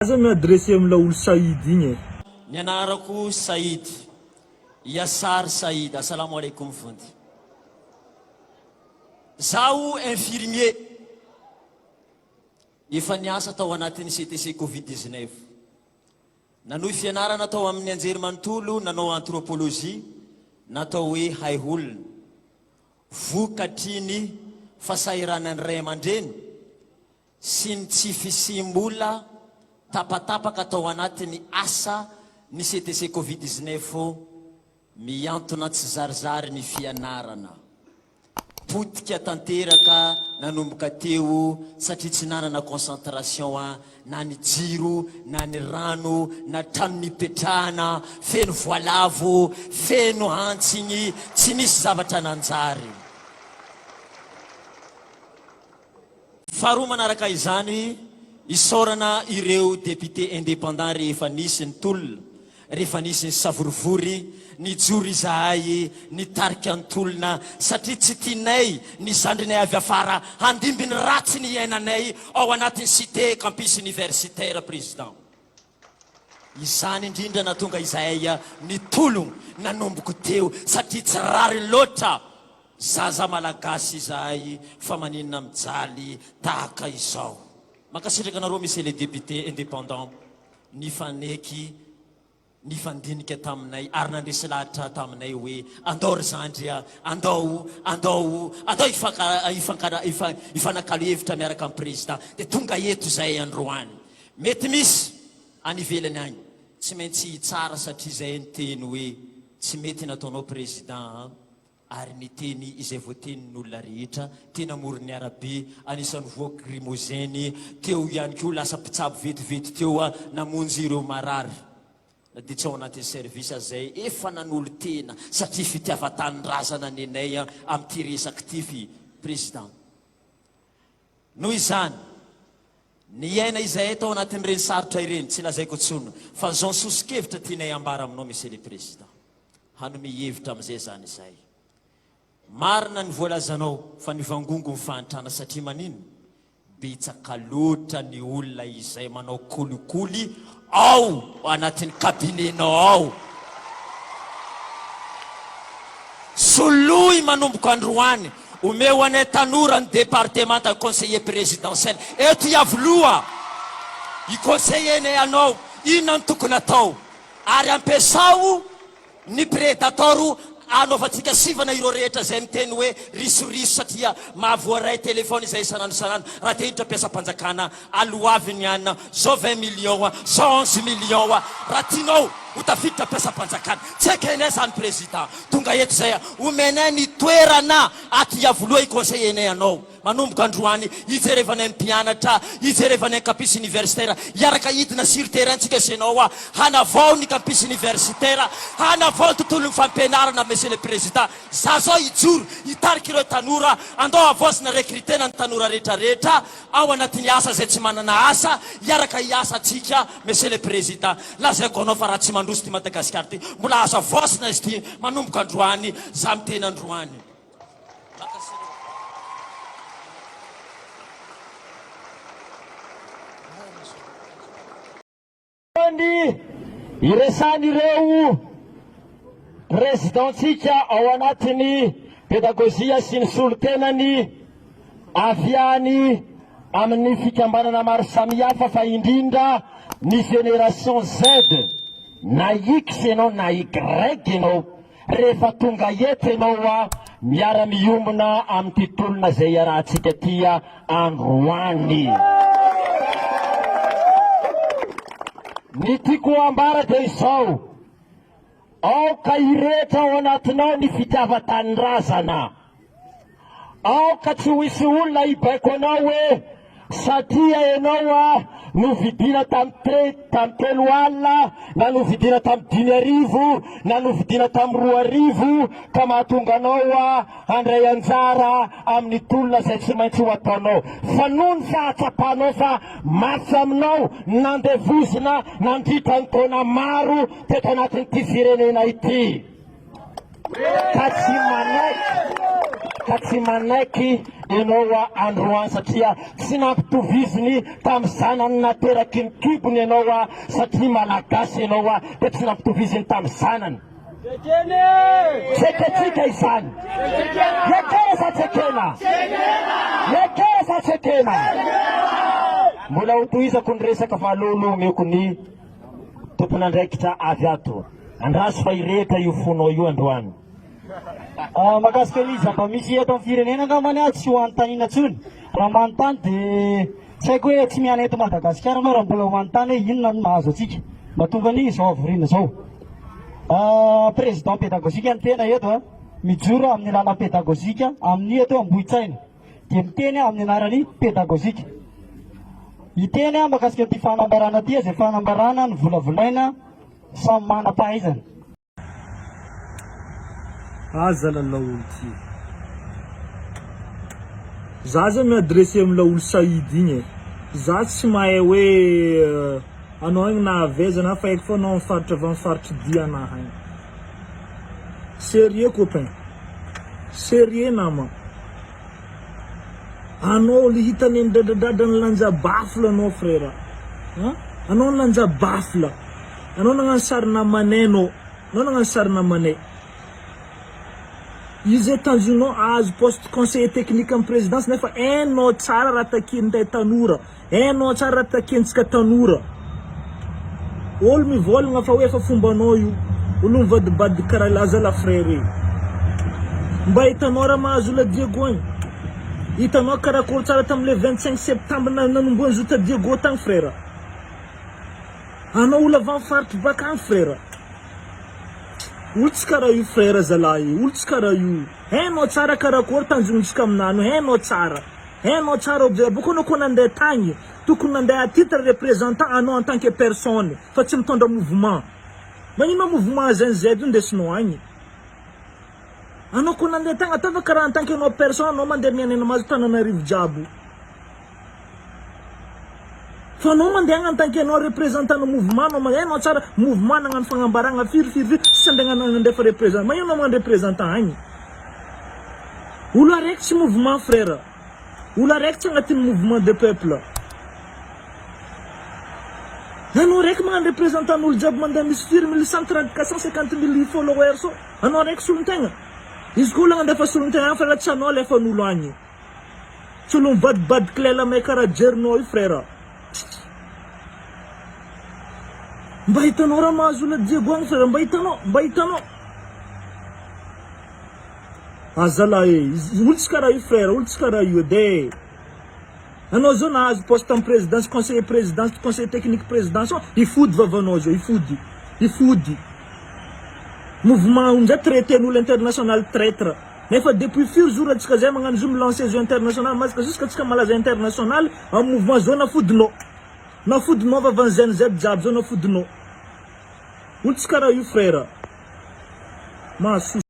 Aza miadressé amina olo Saïd igny. Ny anarako Saïd, Yassar Saïd, assalamu alaikum fondy. Zaho infirmier, efa niasa tao anatin'ny CTC Covid-19. Nanohy fianarana tao amin'ny anjerimanontolo, nanao anthropologie, natao hoe hay olona. Vokatriny fasahiranan'ny ray aman-dreny sy ny tsy fisim-bola tapatapaka tao anatin'ny asa ny CTC Covid-19 miantona tsy zarizary ny fianarana. Potika tanteraka nanomboka teo satria tsy nanana concentration na ny jiro na ny rano na trano nipetrahana feno voalavo feno antsiny tsy nisy zavatra nanjary. Faharoa manaraka izany isaorana ireo député indépendant rehefa nisy ny tolona rehefa nisy ny savorivory ny joro izahay ny tarika ny tolona satria tsy tianay ny zandrinay avy afara handimby ny ratsy ny iainanay ao anatin'ny cité campus universitaire président. Izany indrindra natonga izahay ny tologno nanomboko teo satria tsy rary loatra zaza malagasy izahay fa maninona mijaly tahaka izao. Makasitraka anareo misy les députés indépendants nifaneky nifandinika taminay ary nandresy lahatra taminay hoe andao ry zandry andao ifanakalo hevitra miaraka amin'ny président dia tonga eto izay androany. Mety misy any ivelany agny tsy maintsy tsara satria izay ny teny hoe tsy mety nataonao président ary ny teny izay voatenin'olona rehetra tena morony arabe anisan'ny voaka rimozeny teo ihany koa lasa mpitsabo vetivety teo namonjy ireo marary dia tsy ao anatin'ny service zay efa nanolo tena satria fitiavan-tany-drazana ny anay amin'ity resaka ty président. Noho izany ny aina izay tao anatin'ireny sarotra ireny tsy lazaiko tsony fa zao sosokevitra tianay ambara aminao monsieur le président hanome hevitra amin'izay zany izay. Marina ny voalazanao fa ny vangongo mifantrana satria manino betsaka loatra ny olona izay manao kolikoly ao anatin'ny kabinenao ao. Soloy manomboka androany omeo anay tanora ny département conseiller présidentiel eto iavoloa i-conseillernay anao inona ny tokony atao ary ampiasao ny prédateur anaovantsika sivana ireo rehetra zay miteny hoe risoriso satria mahavoaray telefony izay isanandro raha te hiditra ampiasam-panjakana aloaviny ana zao 20 millions zao 11 millions raha tianao ho tafiditra ampiasam-panjakana tsy haikainay zany président tonga eto zay omenay ny toerana aty avoloa i-conseillernay anao manomboka androany ijerevanay ny mpianatra ijerevanay ny campus universitaire iaraka hidina sur terrain tsika senao hanavao ny campus universitaire hanavao ny tontolo ny fampianarana monsieur le président. Za zao ijoro hitariky ireo tanora andao avosina recrutena ny tanora rehetrarehetra ao anatin'ny asa zay tsy manana asa iaraka hiasa atsika monsieur le président. Lazaiko anao fa raha tsy mandroso ty Madagasikara ty mbola azo avosina izy ty manomboka androany za miteny androany. Iresan'ireo presidentsika ao anatin'ny pedagozia sy ny solotenany avy any amin'ny fikambanana maro samihafa fa indrindra ny génération Z na X ianao na Y ianao rehefa tonga eto ianao miara-miombona amin'ny tolona zay iarahantsika ty androany. Ny tiako ambara dia izao aoka irehetra ao anatinao ny fitiavan-tany-drazana aoka tsy ho isy olona hibaiko anao hoe satria ianao novidina tamin'ny telo alina na novidina tamin'ny 10,000 na novidina tamin'ny 2,000 ka mahatonga anao handray anjara amin'ny tolona zay tsy maintsy ho ataonao fa noho ny fahatsapanao fa matsy aminao nandevozina nandritra ny taona maro teto anatin'ity firenena ity ka tsy manaiky ka tsy manaiky ianao androany satria tsy nampitoviziny tamin'ny zanany nateraky ny kibony ianao satria malagasy ianao dia tsy nampitoviziny tamin'ny zanany. Tseketsika izany. Ekena sa tsekena? Ekena sa tsekena? Mbola hotohizako ny resaka fa alohalomeko ny tompon'andraikitra avy ato. Andraso fa irehetra io fonao io androany. Mahakasika izy mba misy eto amin'ny firenena angambany tsy ho anontaniana intsony. Raha manontany dia tsy haiko hoe tsy miana eto Madagasikara anao raha mbola ho anontany hoe inona no mahazo antsika mba tonga ny izao avorina izao. Président pédagogique ny tena eto mijoro amin'ny alalan'ny pédagogique amin'ny eto Ambohitsaina dia miteny amin'ny anarany pédagogique. Iteny mahakasika ity fanambarana ity izay fanambarana ny volavolaina samy manam-pahaizana. Aza lalao olo ty. Za zay miadressé amina olo sahidy igny e. Za tsy mahay hoe anao igny nahaveza na fa haiko fa anao mifaritra avy amin'ny faritry dia anaha igny. Sérieux copain. Sérieux nama. Anao li hitany ndradradradrany lanja bafla anao frère. Anao lanja bafla. Anao nagnano sarina maneno. Anao nagnano sarina manay. Izy États-Unis azo poste conseiller technique amin'ny présidence nefa hainao tsara raha taken'ilay tanora, hainao tsara raha takentsika tanora. Olo mivolagna fa hoe efa fombanao io, olo mivadibady karaha laza la frère. Mba hitanao raha mahazo la Diego igny. Hitanao karakory tsara tamin'le 25 septembre nanomboan'ny Zota Diego tagny frère. Anao olo avy amin'ny faritry bakany frère. Olo tsy karaha io frère zalahy, olo tsy karaha io. Hainao tsara karakory tanjonitsika aminany, hainao tsara. Hainao tsara observe, boko anao koa nandeha tagny, tokony nandeha à titre représentant anao en tant que personne, fa tsy mitondra mouvement. Magnino mouvement ZNZ io ndesinao agny? Anao koa nandeha tagny, ataova karaha en tant que anao personne, anao mandeha mianena mazo Tananarivo jiaby. Fa anao mandeha en tant que anao représentant no mouvement, anao hainao tsara mouvement nagnano fagnambarana firy sy nandefa représentant. Magnino anao magnano représentant agny? Olo araiky tsy mouvement frère. Olo araiky tsy agnatin'ny mouvement de peuple. Anao raiky magnano représentant n'olo jiaby mandeha misy firy 150 000 followers so. Anao raiky solon-tegna. Izy koa olo andefa solon-tegna frère tsy anao lefa n'olo agny. Tsy olo mivadibady kilela may karaha jerinao io frère. Mba hitanao raha mahazo la Diego agny frère, mba hitanao. Azala olo tsy karaha io frère, olo tsy karaha io de. Anao zao nahazo poste en présidence, conseiller présidence, conseiller technique présidence, ifody vavanao zao, ifody. Mouvement onja traité n'olo international traître. Nefa depuis firy jour atsika zay magnano zoom lancer jeu international, mazaka jusqu'à tsika malaza international, en mouvement zao nafodinao. Nafodinao vavan'ny ZNZ jiaby zao nafodinao. Olo tsy karaha io frère. Mahaso